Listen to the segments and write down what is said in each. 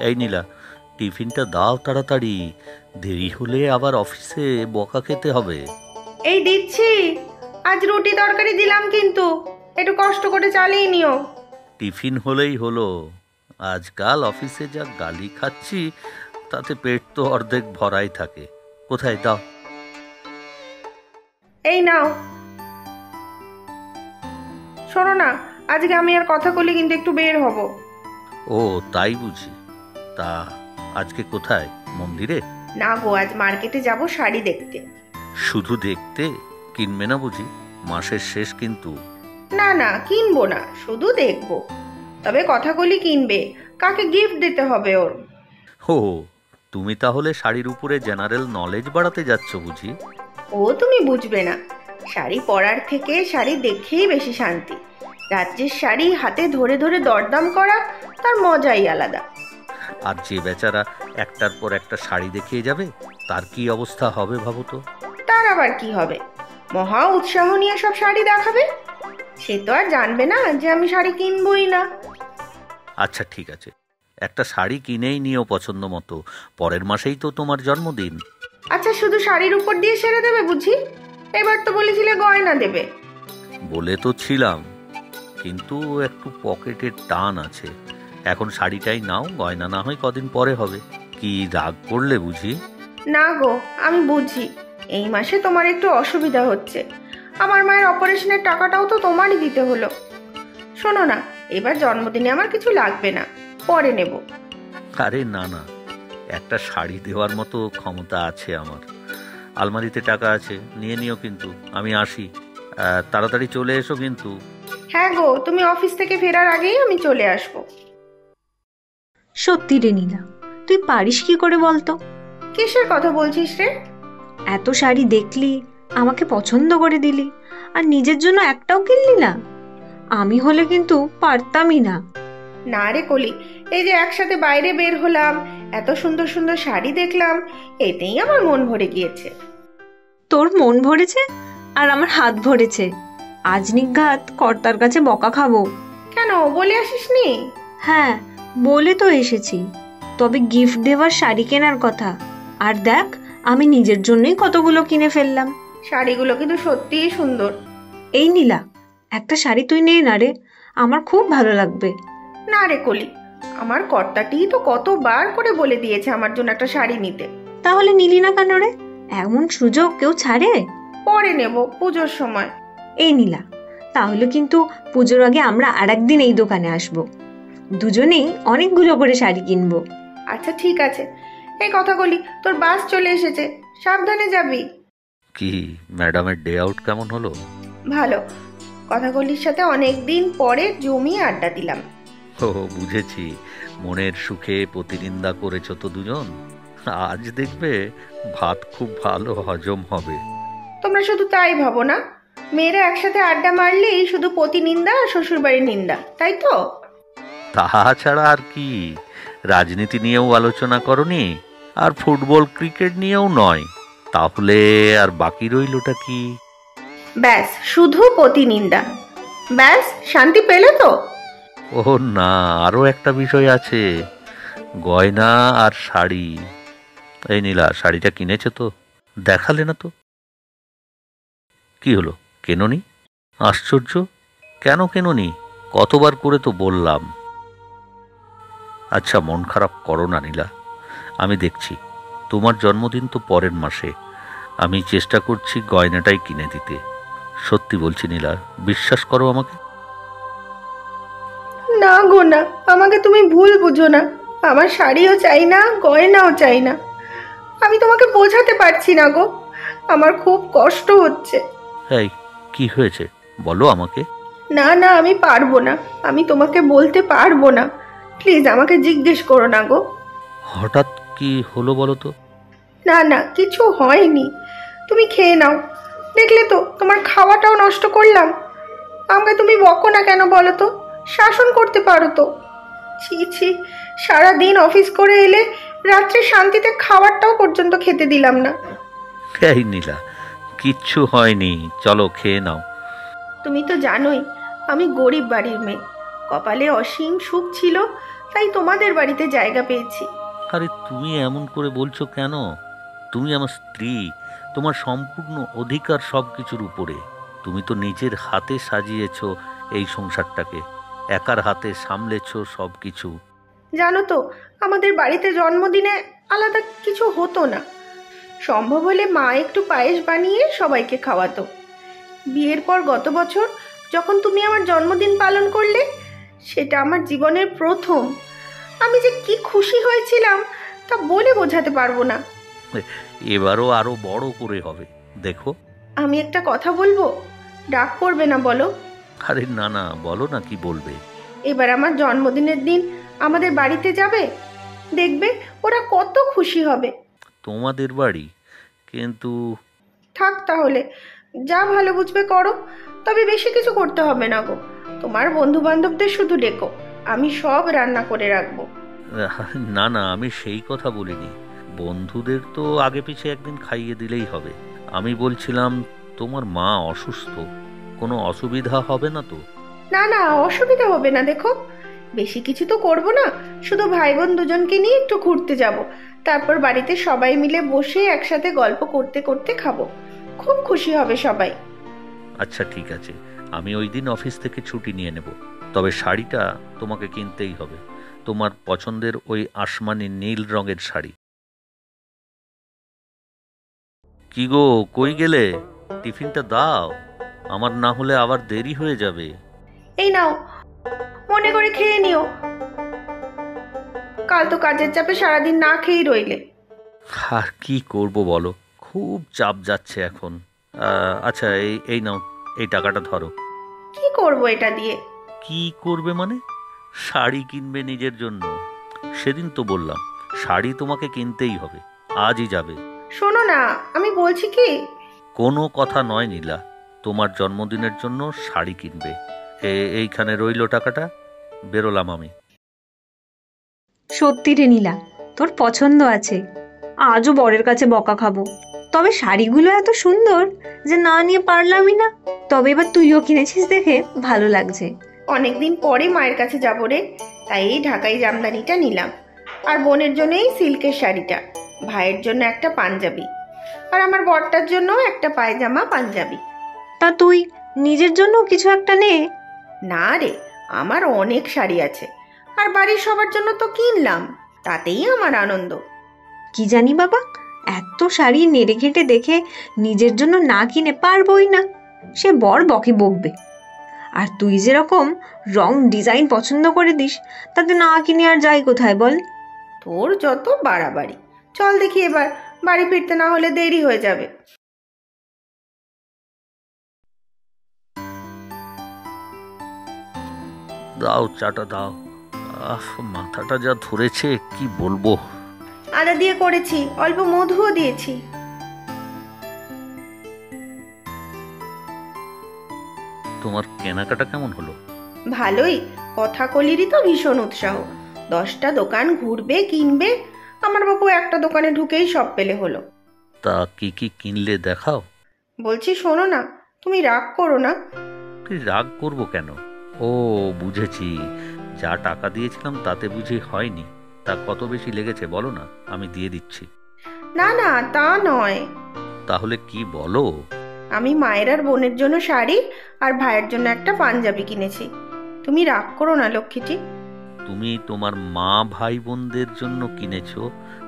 এই নীলা, টিফিনটা দাও তাড়াতাড়ি, দেরি হলে আবার অফিসে বকা খেতে হবে। এই দিচ্ছি। আজ রুটি তরকারি দিলাম, কিন্তু একটু কষ্ট করে চালিয়ে নিও। টিফিন হলেই হলো, আজকাল অফিসে যা গালি খাচ্ছি তাতে পেট তো অর্ধেক ভরাই থাকে। কোথায় দাও? এই নাও। শোনো না, আজকে আমি আর কথা বলি কিন্তু একটু বের হব। ও তাই বুঝি। তা আজকে কোথায়? মন্দিরে? না গো, আজ মার্কেটে যাব শাড়ি দেখতে। শুধু দেখতে? কিনবে না বুঝি? মাসের শেষ কিন্তু। না না, কিনবো না, শুধু দেখবো। তবে কথাগুলি কিনবে, কাকে গিফট দিতে হবে ওর। ও, তুমি তাহলে শাড়ির উপরে জেনারেল নলেজ বাড়াতে যাচ্ছ বুঝি? ও তুমি বুঝবে না, শাড়ি পরার থেকে শাড়ি দেখেই বেশি শান্তি। রাজ্যের শাড়ি হাতে ধরে ধরে দরদাম করা, তার মজাই আলাদা। আর যে বেচারা একটার পর একটা শাড়ি দেখিয়ে যাবে, তার কি অবস্থা হবে ভাবো তো। তার আবার কি হবে? মহা উৎসাহ নিয়ে সব শাড়ি দেখাবে। সে তো আর জানবে না যে আমি শাড়ি কিনবই না। আচ্ছা ঠিক আছে, একটা শাড়ি কিনেই নিও পছন্দ মতো, পরের মাসেই তো তোমার জন্মদিন। আচ্ছা, শুধু শাড়ির উপর দিয়ে সেরে দেবে বুঝি? এবার তো বলেছিলে গয়না দেবে। বলে তো ছিলাম, কিন্তু একটু পকেটের টান আছে। এখন শাড়িটাই নাও, গয়না না হয় কদিন পরে হবে। কি রাগ করলে বুঝি? না গো, আমি বুঝি এই মাসে তোমার একটু অসুবিধা হচ্ছে। আমার মায়ের অপারেশনের টাকাটাও তো তোমারই দিতে হলো। শোনো না, এবার জন্মদিনে আমার কিছু লাগবে না, পরে নেব। আরে না না, একটা শাড়ি দেওয়ার মতো ক্ষমতা আছে আমার। আলমারিতে টাকা আছে, নিয়ে নিও। কিন্তু আমি আসি, তাড়াতাড়ি চলে এসো কিন্তু। হ্যাঁ গো, তুমি অফিস থেকে ফেরার আগেই আমি চলে আসবো। সত্যি রে নীলা, তুই পারিস কি করে বলতো? কিসের কথা বলছিস রে? এত শাড়ি দেখলি, আমাকে পছন্দ করে দিলি, আর নিজের জন্য একটাও কিনলি না? আমি হলে কিন্তু পারতামই না। না রে কলি, এই যে একসাথে বাইরে বের হলাম, এত সুন্দর সুন্দর শাড়ি দেখলাম, এতেই আমার মন ভরে গিয়েছে। তোর মন ভরেছে আর আমার হাত ভরেছে। আজ নিঘাত কর্তার কাছে বকা খাবো। কেন, বলে আসিসনি? হ্যাঁ, বলে তো এসেছি, তবে গিফট দেওয়ার শাড়ি কেনার কথা। আর দেখ, আমি নিজের জন্যই কতগুলো কিনে ফেললাম। শাড়িগুলো কিন্তু সত্যিই সুন্দর। এই নীলা, একটা শাড়ি তুই নে না রে, আমার খুব ভালো লাগবে। না রে কলি, আমার কর্তাটি তো কতবার করে বলে দিয়েছে আমার জন্য একটা শাড়ি নিতে। তাহলে নিলি না কেন রে? এমন সুযোগ কেউ ছাড়ে? পরে নেব, পুজোর সময়। এই নীলা, তাহলে কিন্তু পুজোর আগে আমরা আরেকদিন এই দোকানে আসবো, দুজনেই অনেকগুলো করে শাড়ি কিনবো। আচ্ছা ঠিক আছে। এই কথা বলি, তোর বাস চলে এসেছে, সাবধানে যাবি। কি, ম্যাডামের ডে আউট কেমন হলো? ভালো। কথাগুলির সাথে অনেকদিন পরে জমিয়ে আড্ডা দিলাম। ও বুঝেছি, মনের সুখে প্রতিনিন্দা করেছো তো দুজন। আজ দেখবে ভাত খুব ভালো হজম হবে। তোমরা শুধু তাই ভাবো না, মেয়েরা একসাথে আড্ডা মারলেই শুধু প্রতিনিন্দা আর শ্বশুরবাড়ির নিন্দা, তাই তো? তাছাড়া আর কি, রাজনীতি নিয়েও আলোচনা করনি, আর ফুটবল ক্রিকেট নিয়েও নয়। তাহলে আর বাকি রইলটা কি? ব্যাস, শুধু প্রতিনিন্দা। ব্যাস, শান্তি পেলে তো? ও না, আরো একটা বিষয় আছে, গয়না আর শাড়ি। এই নীলা, শাড়িটা কিনেছো তো? দেখালে না তো। কি হলো, কেননি? আশ্চর্য, কেন কেননি? কতবার করে তো বললাম। আচ্ছা, মন খারাপ করো না নীলা, আমি দেখছি। তোমার জন্মদিন তো পরের মাসে, আমি চেষ্টা করছি গয়নাটাই কিনে দিতে। সত্যি বলছি নীলা, বিশ্বাস করো আমাকে। না গো না, আমাকে তুমি ভুল বুঝো না। আমার শাড়িও চাই না, গয়নাও চাই না। আমি তোমাকে বোঝাতে পারছি না গো, আমার খুব কষ্ট হচ্ছে। এই, কি হয়েছে বলো আমাকে। না না, আমি পারবো না, আমি তোমাকে বলতে পারবো না। প্লিজ আমাকে জিজ্ঞেস করো না গো। হঠাৎ কি হলো বলো তো? না না, কিছু হয়নি। তুমি খেয়ে নাও। দেখলে তো, তোমার খাওয়াটাও নষ্ট করলাম। আমাকে তুমি বকো না কেন বলো তো? শাসন করতে পারো তো। ছি ছি, সারাদিন অফিস করে এলে রাত্রে শান্তিতে খাবারটাও পর্যন্ত খেতে দিলাম না। এই নীলা, কিচ্ছু হয়নি, চলো খেয়ে নাও। তুমি তো জানোই আমি গরিব বাড়ির মেয়ে। কপালে অসীম সুখ ছিল, তাই তোমাদের বাড়িতে জায়গা পেয়েছি। আরে তুমি এমন করে বলছো কেন? তুমি আমার স্ত্রী, তোমার সম্পূর্ণ অধিকার সব কিছুর উপরে। তুমি তো নিজের হাতে সাজিয়েছো এই সংসারটাকে, একার হাতে সামলেছো সব কিছু। জানো তো, আমাদের বাড়িতে জন্মদিনে আলাদা কিছু হতো না। সম্ভব হলে মা একটু পায়েস বানিয়ে সবাইকে খাওয়াতো। বিয়ের পর গত বছর যখন তুমি আমার জন্মদিন পালন করলে, সেটা আমার জীবনের প্রথম। আমি যে কি খুশি হয়েছিলাম তা বলে বোঝাতে পারবো না। এবারও আরো বড় করে হবে, দেখো। আমি একটা কথা বলবো, রাগ করবে না বলো? আরে না না, বলো না, কি বলবে? এবার আমার জন্মদিনের দিন আমাদের বাড়িতে যাবে, দেখবে ওরা কত খুশি হবে। তোমাদের বাড়ি? কিন্তু থাক তাহলে, যা ভালো বুঝবে করো। তবে বেশি কিছু করতে হবে না গো। তোমার বন্ধু বান্ধবদের শুধু ডেকো, আমি সব রান্না করে রাখবো। না না, আমি সেই কথা বলিনি। বন্ধুদের তো আগে পিছে একদিন খাইয়ে দিলেই হবে। আমি বলছিলাম তোমার মা অসুস্থ, কোনো অসুবিধা হবে না তো? না না, অসুবিধা হবে না। দেখো, বেশি কিছু তো করবো না, শুধু ভাই বোন দুজনকে নিয়ে একটু ঘুরতে যাব। তারপর বাড়িতে সবাই মিলে বসে একসাথে গল্প করতে করতে খাবো। খুব খুশি হবে সবাই। আচ্ছা ঠিক আছে, আমি ওই দিন অফিস থেকে ছুটি নিয়ে নেব। তবে শাড়িটা তোমাকে কিনতেই হবে, তোমার পছন্দের ওই আসমানি নীল রঙের শাড়ি। কি গো, কই গেলে? টিফিনটা দাও, আমার না হলে আবার দেরি হয়ে যাবে। এই নাও, মনে করে খেয়ে নিও। কাল তো কাজের চাপে সারাদিন না খেয়েই রইলে। আর কি করব বলো, খুব চাপ যাচ্ছে এখন। আচ্ছা, এই এই নাও, এই টাকাটা ধরো। কি করব এটা দিয়ে? কি করবে মানে? শাড়ি কিনবে নিজের জন্য। সেদিন তো বললাম শাড়ি তোমাকে কিনতেই হবে, আজই যাবে। শোনো না, আমি বলছি কি। কোনো কথা নয় নীলা, তোমার জন্মদিনের জন্য শাড়ি কিনবে। এইখানে রইলো টাকাটা, বেরোলাম আমি। সত্যি রে নীলা, তোর পছন্দ আছে। আজও বরের কাছে বকা খাবো। তবে শাড়িগুলো এত সুন্দর যে না নিয়ে পারলামই না। তবে এবার তুইও কিনেছিস দেখে ভালো লাগছে। অনেকদিন পরে মায়ের কাছে যাবো রে, তাই এই ঢাকাই জামদানিটা নিলাম। আর বোনের জন্য এই সিল্কের শাড়িটা, ভাইয়ের জন্য একটা পাঞ্জাবি, আর আমার বরটার জন্য একটা পায়জামা পাঞ্জাবি। তা তুই নিজের জন্য কিছু একটা নে। না রে, আমার অনেক শাড়ি আছে, আর বাড়ির সবার জন্য তো কিনলাম, তাতেই আমার আনন্দ। কি জানি বাবা, এত শাড়ি নেড়ে ঘেঁটে দেখে নিজের জন্য না কিনে পারবই না। সে বর বকে বকবে। আর তুই যেরকম রং ডিজাইন পছন্দ করে দিস, তাতে না কিনে আর যাই কোথায় বল? তোর যত বাড়াবাড়ি। চল দেখি এবার, বাড়ি ফিরতে না হলে দেরি হয়ে যাবে। দাও, চাটা দাও। মাথাটা যা ধরেছে কি বলবো। আদা দিয়ে করেছি, অল্প মধুও দিয়েছি। তোমার কেনাকাটা কেমন হলো? ভালোই, কথা কলিরই তো ভীষণ উৎসাহ। 10টা দোকান ঘুরবে, কিনবে। আমার বাবু একটা দোকানে ঢুকেই সব পেলে হলো। তা কি কি কিনলে দেখাও। বলছি শোনো না, তুমি রাগ করো না। রাগ করব কেন? ও বুঝেছি, যা টাকা দিয়েছিলাম তাতে বুঝি হয়নি। তা কত বেশি লেগেছে বলো না, আমি দিয়ে দিচ্ছি। না না, তা নয়। তাহলে কি বলো? আমি মায়ের আর বোনের জন্য শাড়ি, আর ভাইয়ের জন্য একটা পাঞ্জাবি কিনেছি। তুমি রাগ করো না লক্ষ্মীটি। তুমি তোমার মা ভাই বোনদের জন্য কিনেছো,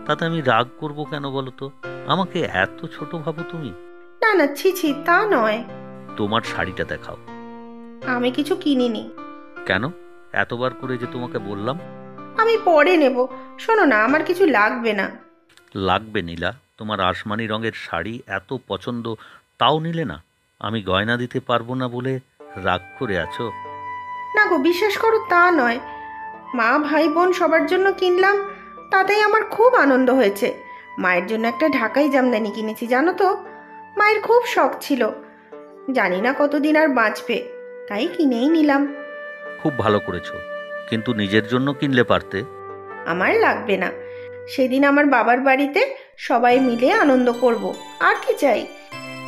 তাতে আমি রাগ করব কেন বলো তো? আমাকে এত ছোট ভাবো তুমি? না না, ছি ছি, তা নয়। তোমার শাড়িটা দেখাও। আমি কিছু কিনিনি। কেন? এতবার করে যে তোমাকে বললাম। আমি পরে নেব। শোনো না, আমার কিছু লাগবে না। লাগবে নীলা, তোমার আসমানি রঙের শাড়ি এত পছন্দ, তাও নিলে না? আমি গয়না দিতে পারবো না বলে রাগ করে আছো? না গো, বিশ্বাস করো, তা নয়। মা ভাই বোন সবার জন্য কিনলাম, তাতেই আমার খুব আনন্দ হয়েছে। মায়ের জন্য একটা ঢাকাই জামদানি কিনেছি, জানো তো। মায়ের খুব শখ ছিল, জানি না কতদিন আর বাঁচবে, তাই কিনেই নিলাম। খুব ভালো করেছো, কিন্তু নিজের জন্য কিনলে পারতে। আমার লাগবে না। সেদিন আমার বাবার বাড়িতে সবাই মিলে আনন্দ করব, আর কি চাই।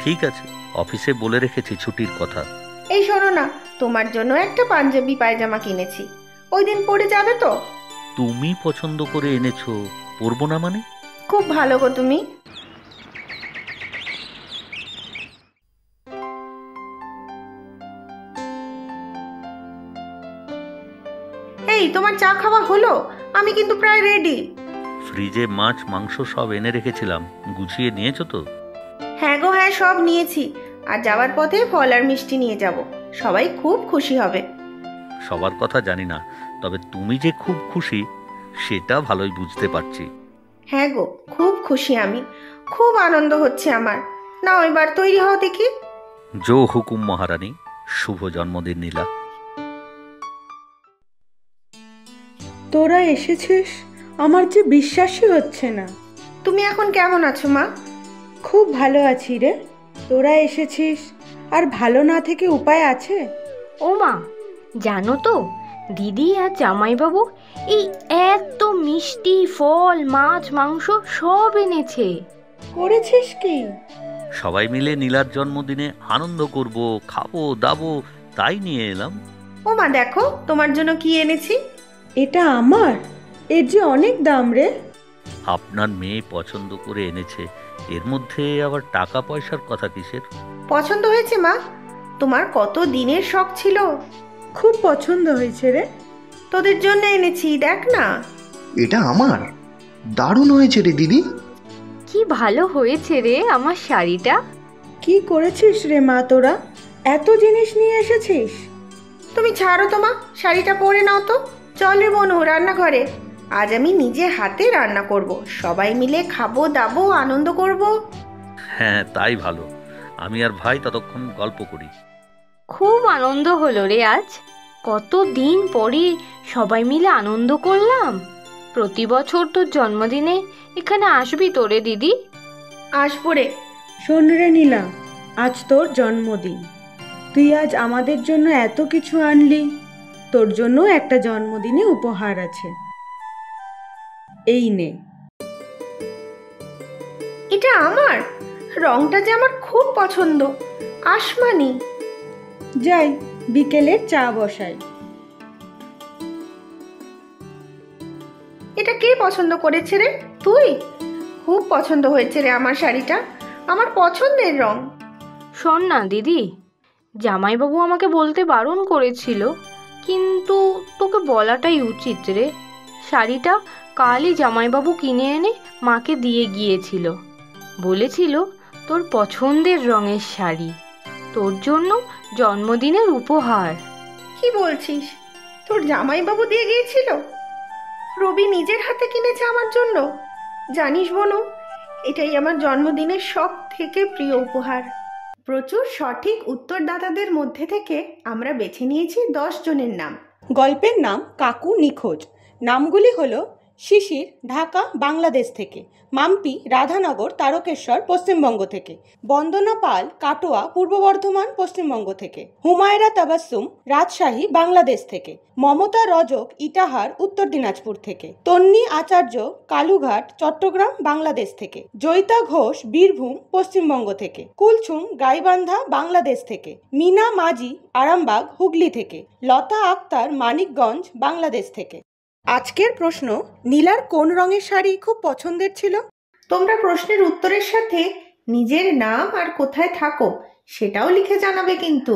ঠিক আছে, অফিসে বলে রেখেছি ছুটির কথা। এই শোনো না, তোমার জন্য একটা পাঞ্জাবি পায়জামা কিনেছি, ওই দিন পরে যাবে তো। তুমি পছন্দ করে এনেছো, পরবো না মানে? খুব ভালো গো তুমি। এই তোমার চা খাওয়া হলো? আমি কিন্তু প্রায় রেডি। ফ্রিজে মাছ মাংস সব এনে রেখেছিলাম, গুছিয়ে নিয়েছো তো? হ্যাঁ গো হ্যাঁ, সব নিয়েছি। আর যাওয়ার পথে ফল আর মিষ্টি নিয়ে যাব, সবাই খুব খুশি হবে। সবার কথা জানি না, তবে তুমি যে খুব খুশি সেটা ভালোই বুঝতে পারছি। হ্যাঁ গো, খুব খুশি আমি, খুব আনন্দ হচ্ছে আমার। নাও এবার তৈরি হও দেখি। জো হুকুম মহারানী, শুভ জন্মদিন নীলা। তোরা এসেছিস, আমার যে বিশ্বাসই হচ্ছে না। তুমি এখন কেমন আছো মা? খুব ভালো আছি রে। তোরা এসেছিস, আর ভালো না থেকে উপায় আছে? ও মা, জানো তো দিদি আর জামাইবাবু এই এত মিষ্টি ফল মাছ মাংস সব এনেছে। করেছিস কি? সবাই মিলে নীলার জন্মদিনে আনন্দ করব, খাবো দাবো, তাই নিয়ে এলাম। ও মা দেখো তোমার জন্য কি এনেছি। এটা আমার? এর যে অনেক দাম রে। আপনার মেয়ে পছন্দ করে এনেছে, এর মধ্যে আবার টাকা পয়সার কথা কিসের? পছন্দ হয়েছে মা? তোমার কত দিনের শখ ছিল। খুব পছন্দ হয়েছে রে। তোদের জন্য এনেছি, দেখ না। এটা আমার? দারুণ হয়েছে রে দিদি। কি ভালো হয়েছে রে আমার শাড়িটা। কি করেছিস রে মা তোরা? এত জিনিস নিয়ে এসেছিস? তুমি ছাড়ো তো মা, শাড়িটা পরে নাও তো। চল রে বনু রান্নাঘরে, আজ আমি নিজে হাতে রান্না করব, সবাই মিলে খাবো দাবো আনন্দ করব। হ্যাঁ তাই ভালো, আমি আর ভাই ততক্ষণ গল্প করি। খুব আনন্দ হলো রে আজ, কত দিন পরে সবাই মিলে আনন্দ করলাম। প্রতি বছর তোর জন্মদিনে এখানে আসবি তো রে দিদি? আসবো রে। শোন রে নীলা, আজ তোর জন্মদিন। তুই আজ আমাদের জন্য এত কিছু আনলি, তোর জন্য একটা জন্মদিনে উপহার আছে। এই নে। এটা আমার? রংটা যে আমার খুব পছন্দ, আসমানি। যাই, বিকেলের চা বসাই। এটা কে পছন্দ করেছে রে? তুই? খুব পছন্দ হয়েছে রে আমার শাড়িটা, আমার পছন্দের রং। শোন না দিদি, জামাইবাবু আমাকে বলতে বারণ করেছিল, কিন্তু তোকে বলাটাই উচিত রে। শাড়িটা কালই জামাইবাবু কিনে এনে মাকে দিয়ে গিয়েছিল, বলেছিল তোর পছন্দের রঙের শাড়ি, তোর জন্য জন্মদিনের উপহার। কি বলছিস? তোর জামাইবাবু দিয়ে গিয়েছিল? রবি নিজের হাতে কিনেছে আমার জন্য? জানিস বনু, এটাই আমার জন্মদিনের সব থেকে প্রিয় উপহার। প্রচুর সঠিক উত্তরদাতাদের মধ্যে থেকে আমরা বেছে নিয়েছি 10 জনের নাম। গল্পের নাম কাকু নিখোঁজ। নামগুলি হলো শিশির, ঢাকা বাংলাদেশ থেকে; মাম্পি, রাধানগর তারকেশ্বর পশ্চিমবঙ্গ থেকে; বন্দনা পাল, কাটোয়া পূর্ব বর্ধমান পশ্চিমবঙ্গ থেকে; হুমায়রা তাবাসসুম, রাজশাহী বাংলাদেশ থেকে; মমতা রজক, ইটাহার উত্তর দিনাজপুর থেকে; তন্নি আচার্য, কালুঘাট চট্টগ্রাম বাংলাদেশ থেকে; জয়িতা ঘোষ, বীরভূম পশ্চিমবঙ্গ থেকে; কুলছুম, গাইবান্ধা বাংলাদেশ থেকে; মিনা মাঝি, আরামবাগ হুগলি থেকে; লতা আক্তার, মানিকগঞ্জ বাংলাদেশ থেকে। আজকের প্রশ্ন, নীলার কোন রঙের শাড়ি খুব পছন্দের ছিল? তোমরা প্রশ্নের উত্তরের সাথে নিজের নাম আর কোথায় থাকো সেটাও লিখে জানাবে কিন্তু।